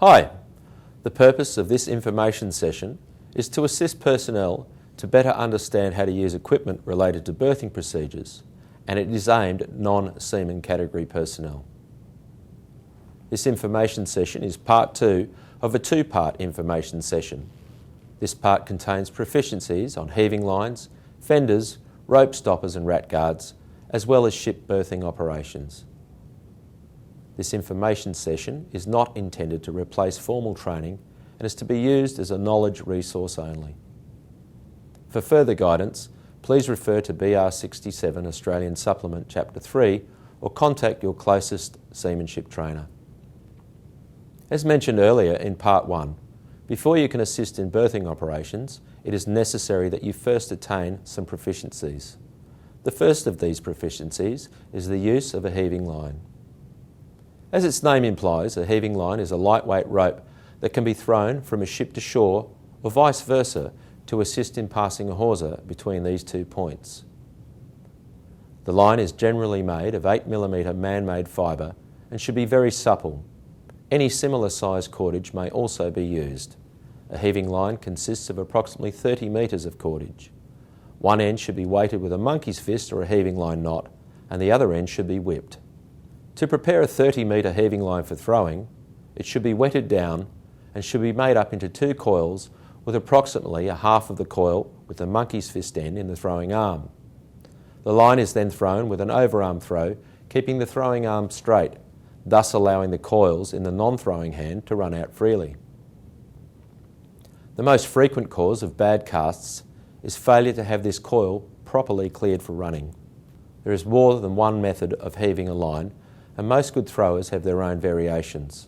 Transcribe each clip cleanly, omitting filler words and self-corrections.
Hi, the purpose of this information session is to assist personnel to better understand how to use equipment related to berthing procedures, and it is aimed at non-seaman category personnel. This information session is part 2 of a 2-part information session. This part contains proficiencies on heaving lines, fenders, rope stoppers and rat guards, as well as ship berthing operations. This information session is not intended to replace formal training and is to be used as a knowledge resource only. For further guidance, please refer to BR67 Australian Supplement Chapter 3 or contact your closest seamanship trainer. As mentioned earlier in Part 1, before you can assist in berthing operations, it is necessary that you first attain some proficiencies. The first of these proficiencies is the use of a heaving line. As its name implies, a heaving line is a lightweight rope that can be thrown from a ship to shore or vice versa to assist in passing a hawser between these 2 points. The line is generally made of 8mm man-made fibre and should be very supple. Any similar size cordage may also be used. A heaving line consists of approximately 30 metres of cordage. One end should be weighted with a monkey's fist or a heaving line knot, and the other end should be whipped. To prepare a 30-metre heaving line for throwing, it should be wetted down and should be made up into 2 coils with approximately a half of the coil with the monkey's fist end in the throwing arm. The line is then thrown with an overarm throw, keeping the throwing arm straight, thus allowing the coils in the non-throwing hand to run out freely. The most frequent cause of bad casts is failure to have this coil properly cleared for running. There is more than one method of heaving a line, and most good throwers have their own variations.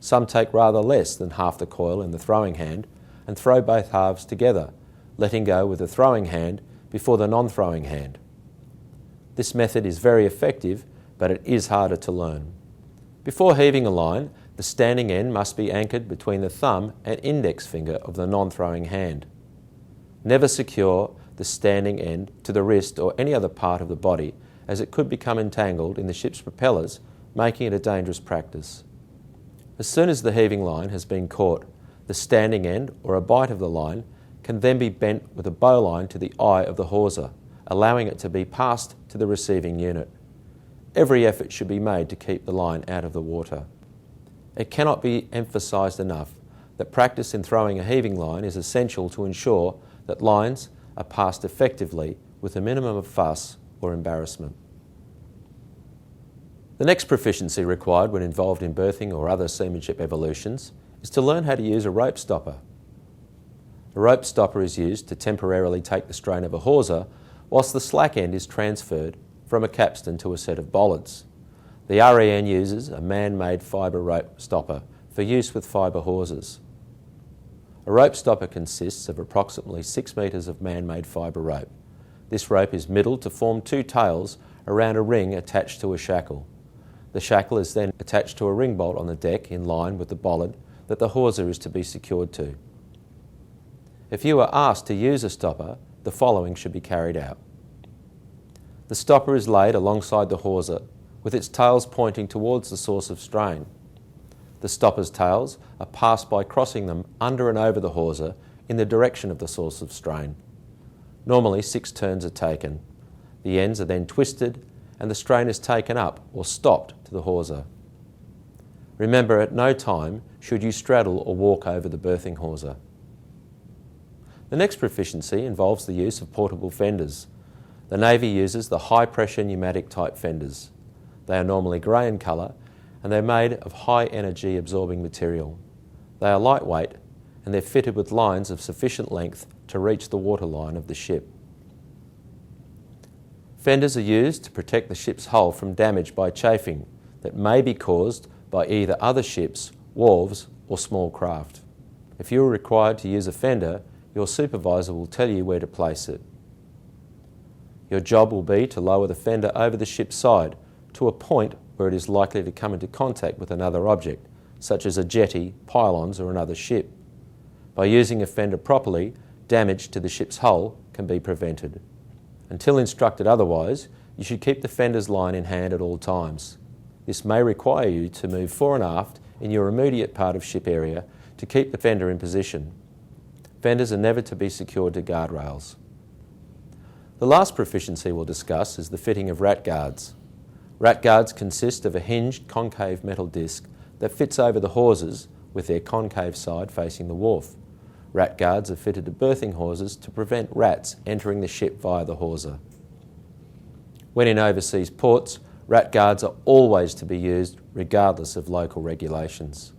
Some take rather less than half the coil in the throwing hand and throw both halves together, letting go with the throwing hand before the non-throwing hand. This method is very effective, but it is harder to learn. Before heaving a line, the standing end must be anchored between the thumb and index finger of the non-throwing hand. Never secure the standing end to the wrist or any other part of the body, as it could become entangled in the ship's propellers, making it a dangerous practice. As soon as the heaving line has been caught, the standing end or a bight of the line can then be bent with a bowline to the eye of the hawser, allowing it to be passed to the receiving unit. Every effort should be made to keep the line out of the water. It cannot be emphasised enough that practice in throwing a heaving line is essential to ensure that lines are passed effectively with a minimum of fuss or embarrassment. The next proficiency required when involved in berthing or other seamanship evolutions is to learn how to use a rope stopper. A rope stopper is used to temporarily take the strain of a hawser whilst the slack end is transferred from a capstan to a set of bollards. The REN uses a man-made fibre rope stopper for use with fibre hawsers. A rope stopper consists of approximately 6 metres of man-made fibre rope. This rope is middled to form 2 tails around a ring attached to a shackle. The shackle is then attached to a ring bolt on the deck in line with the bollard that the hawser is to be secured to. If you are asked to use a stopper, the following should be carried out. The stopper is laid alongside the hawser with its tails pointing towards the source of strain. The stopper's tails are passed by crossing them under and over the hawser in the direction of the source of strain. Normally 6 turns are taken. The ends are then twisted and the strain is taken up or stopped to the hawser. Remember, at no time should you straddle or walk over the berthing hawser. The next proficiency involves the use of portable fenders. The Navy uses the high-pressure pneumatic type fenders. They are normally grey in colour and they're made of high-energy absorbing material. They are lightweight and they're fitted with lines of sufficient length to reach the waterline of the ship. Fenders are used to protect the ship's hull from damage by chafing that may be caused by either other ships, wharves or small craft. If you are required to use a fender, your supervisor will tell you where to place it. Your job will be to lower the fender over the ship's side to a point where it is likely to come into contact with another object, such as a jetty, pylons or another ship. By using a fender properly, damage to the ship's hull can be prevented. Until instructed otherwise, you should keep the fender's line in hand at all times. This may require you to move fore and aft in your immediate part of ship area to keep the fender in position. Fenders are never to be secured to guardrails. The last proficiency we'll discuss is the fitting of rat guards. Rat guards consist of a hinged concave metal disc that fits over the hawsers with their concave side facing the wharf. Rat guards are fitted to berthing hawsers to prevent rats entering the ship via the hawser. When in overseas ports, rat guards are always to be used regardless of local regulations.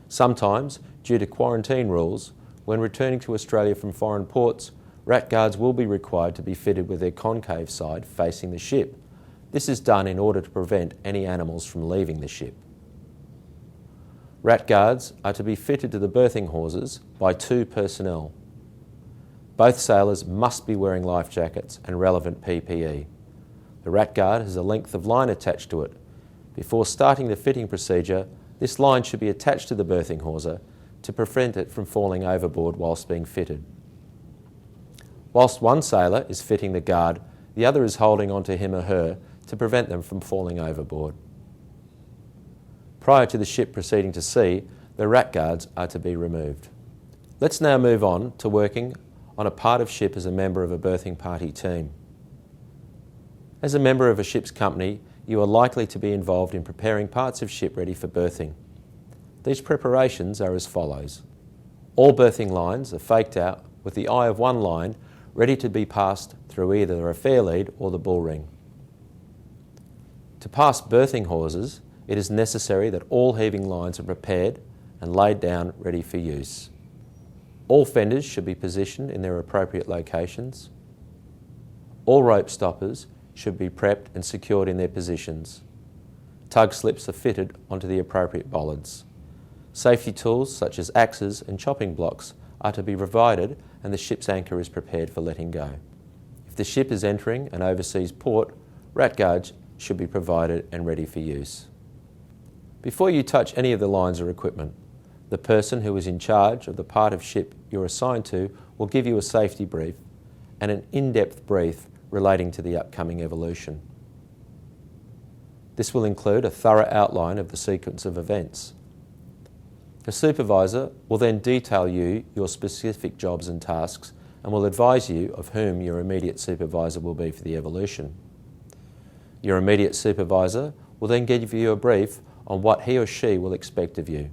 Sometimes, due to quarantine rules, when returning to Australia from foreign ports, rat guards will be required to be fitted with their concave side facing the ship. This is done in order to prevent any animals from leaving the ship. Rat guards are to be fitted to the berthing hawsers by 2 personnel. Both sailors must be wearing life jackets and relevant PPE. The rat guard has a length of line attached to it. Before starting the fitting procedure, this line should be attached to the berthing hawser to prevent it from falling overboard whilst being fitted. Whilst one sailor is fitting the guard, the other is holding onto him or her to prevent them from falling overboard. Prior to the ship proceeding to sea, the rat guards are to be removed. Let's now move on to working on a part of ship as a member of a berthing party team. As a member of a ship's company, you are likely to be involved in preparing parts of ship ready for berthing. These preparations are as follows. All berthing lines are faked out with the eye of one line ready to be passed through either a fair lead or the bull ring. To pass berthing hawsers, it is necessary that all heaving lines are prepared and laid down ready for use. All fenders should be positioned in their appropriate locations. All rope stoppers should be prepped and secured in their positions. Tug slips are fitted onto the appropriate bollards. Safety tools such as axes and chopping blocks are to be provided, and the ship's anchor is prepared for letting go. If the ship is entering an overseas port, rat guards should be provided and ready for use. Before you touch any of the lines or equipment, the person who is in charge of the part of ship you're assigned to will give you a safety brief and an in-depth brief relating to the upcoming evolution. This will include a thorough outline of the sequence of events. The supervisor will then detail you your specific jobs and tasks and will advise you of whom your immediate supervisor will be for the evolution. Your immediate supervisor will then give you a brief on what he or she will expect of you.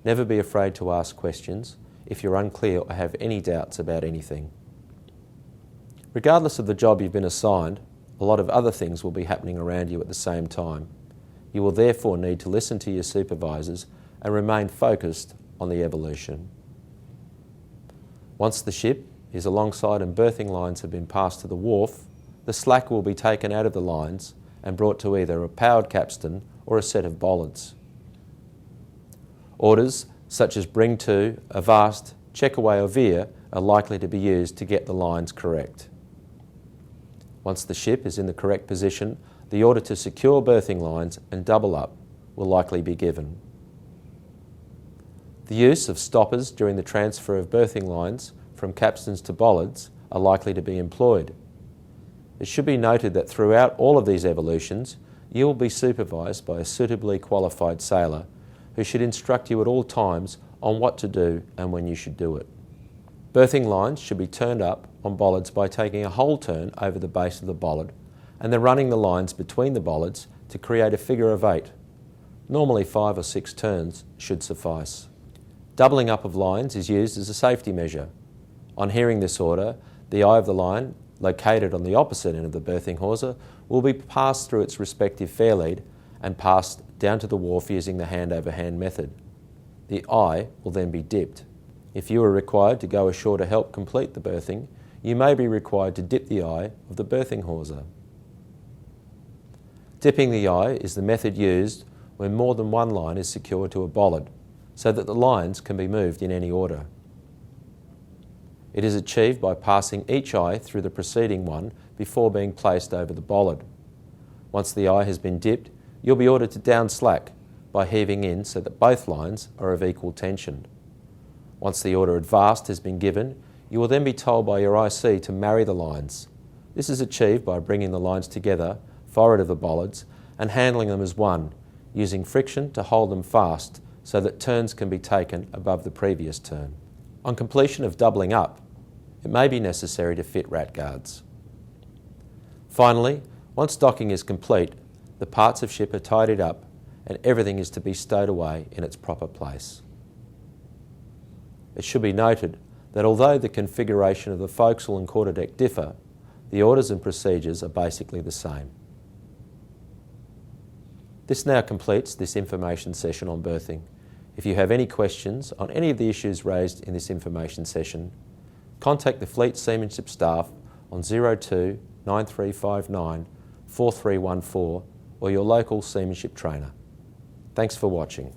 Never be afraid to ask questions if you're unclear or have any doubts about anything. Regardless of the job you've been assigned, a lot of other things will be happening around you at the same time. You will therefore need to listen to your supervisors and remain focused on the evolution. Once the ship is alongside and berthing lines have been passed to the wharf, the slack will be taken out of the lines and brought to either a powered capstan or a set of bollards. Orders such as bring to, avast, check away or veer are likely to be used to get the lines correct. Once the ship is in the correct position, the order to secure berthing lines and double up will likely be given. The use of stoppers during the transfer of berthing lines from capstans to bollards are likely to be employed. It should be noted that throughout all of these evolutions, you will be supervised by a suitably qualified sailor who should instruct you at all times on what to do and when you should do it. Berthing lines should be turned up on bollards by taking a whole turn over the base of the bollard and then running the lines between the bollards to create a figure of 8. Normally 5 or 6 turns should suffice. Doubling up of lines is used as a safety measure. On hearing this order, the eye of the line, located on the opposite end of the berthing hawser, will be passed through its respective fair lead and passed down to the wharf using the hand-over-hand method. The eye will then be dipped. If you are required to go ashore to help complete the berthing, you may be required to dip the eye of the berthing hawser. Dipping the eye is the method used when more than one line is secured to a bollard, so that the lines can be moved in any order. It is achieved by passing each eye through the preceding one before being placed over the bollard. Once the eye has been dipped, you'll be ordered to down slack by heaving in so that both lines are of equal tension. Once the order advast has been given, you will then be told by your IC to marry the lines. This is achieved by bringing the lines together, forward of the bollards, and handling them as one, using friction to hold them fast so that turns can be taken above the previous turn. On completion of doubling up, it may be necessary to fit rat guards. Finally, once docking is complete, the parts of ship are tidied up and everything is to be stowed away in its proper place. It should be noted that although the configuration of the forecastle and quarterdeck differ, the orders and procedures are basically the same. This now completes this information session on berthing. If you have any questions on any of the issues raised in this information session, contact the Fleet Seamanship staff on 02 9359 4314 or your local seamanship trainer. Thanks for watching.